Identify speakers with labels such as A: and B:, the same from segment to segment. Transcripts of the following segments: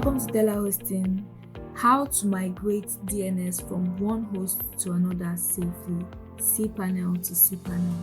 A: Welcome to telaHosting. How to migrate DNS from one host to another safely. cPanel to cPanel.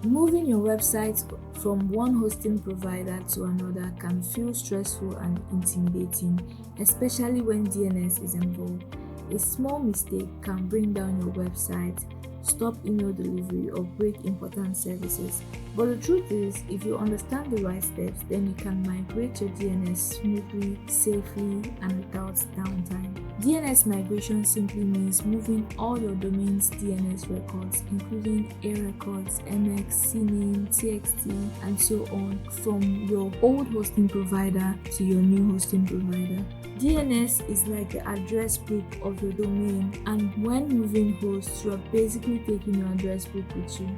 A: Moving your website from one hosting provider to another can feel stressful and intimidating, especially when DNS is involved. A small mistake can bring down your website, stop email delivery, or break important services. But the truth is, if you understand the right steps, then you can migrate your DNS smoothly, safely, and without downtime. DNS migration simply means moving all your domain's DNS records, including A records, MX, CNAME, TXT, and so on, from your old hosting provider to your new hosting provider. DNS is like the address book of your domain, and when moving hosts, you are basically taking your address book with you.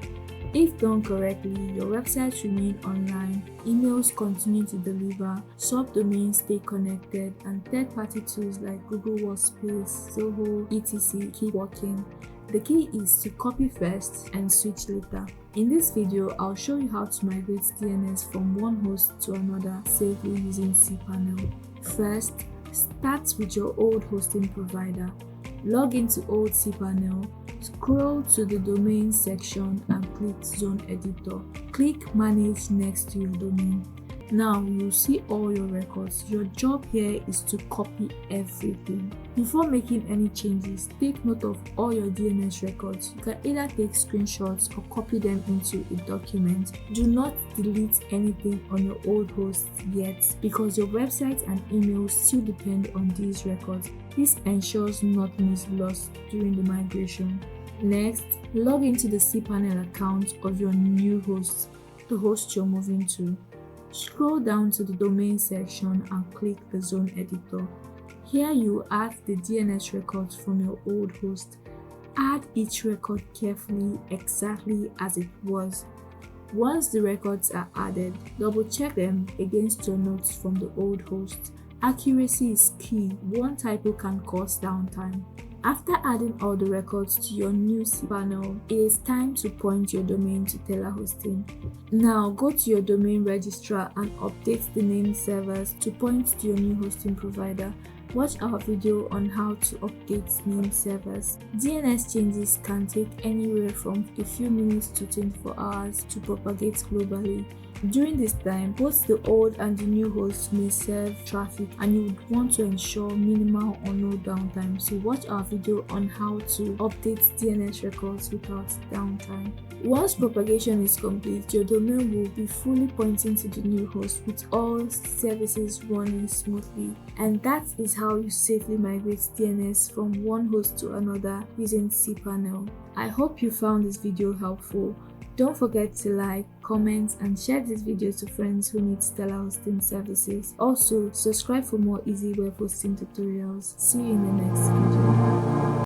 A: If done correctly, your websites remain online, emails continue to deliver, subdomains stay connected, and third-party tools like Google Workspace, Zoho, etc. keep working. The key is to copy first and switch later. In this video, I'll show you how to migrate DNS from one host to another safely using cPanel. First, start with your old hosting provider. Log into old cPanel, scroll to the domain section and click Zone Editor. Click Manage next to your domain. Now you'll see all your records. Your job here is to copy everything. Before making any changes, take note of all your DNS records. You can either take screenshots or copy them into a document. Do not delete anything on your old host yet, because your website and emails still depend on these records. This ensures nothing is lost during the migration. Next, log into the cPanel account of your new host, the host you're moving to. Scroll down to the domain section and click the Zone Editor. Here you add the DNS records from your old host. Add each record carefully, exactly as it was. Once the records are added, double check them against your notes from the old host. Accuracy is key. One typo can cause downtime. After adding all the records to your new cPanel, it is time to point your domain to telaHosting. Now go to your domain registrar and update the name servers to point to your new hosting provider. Watch our video on how to update name servers. DNS changes can take anywhere from a few minutes to 24 hours to propagate globally. During this time, both the old and the new hosts may serve traffic, and you would want to ensure minimal or no downtime. So watch our video on how to update DNS records without downtime. Once propagation is complete, your domain will be fully pointing to the new host with all services running smoothly. And that is how you safely migrate DNS from one host to another using cPanel. I hope you found this video helpful. Don't forget to like, comment, and share this video to friends who need telaHosting services. Also, subscribe for more easy web hosting tutorials. See you in the next video.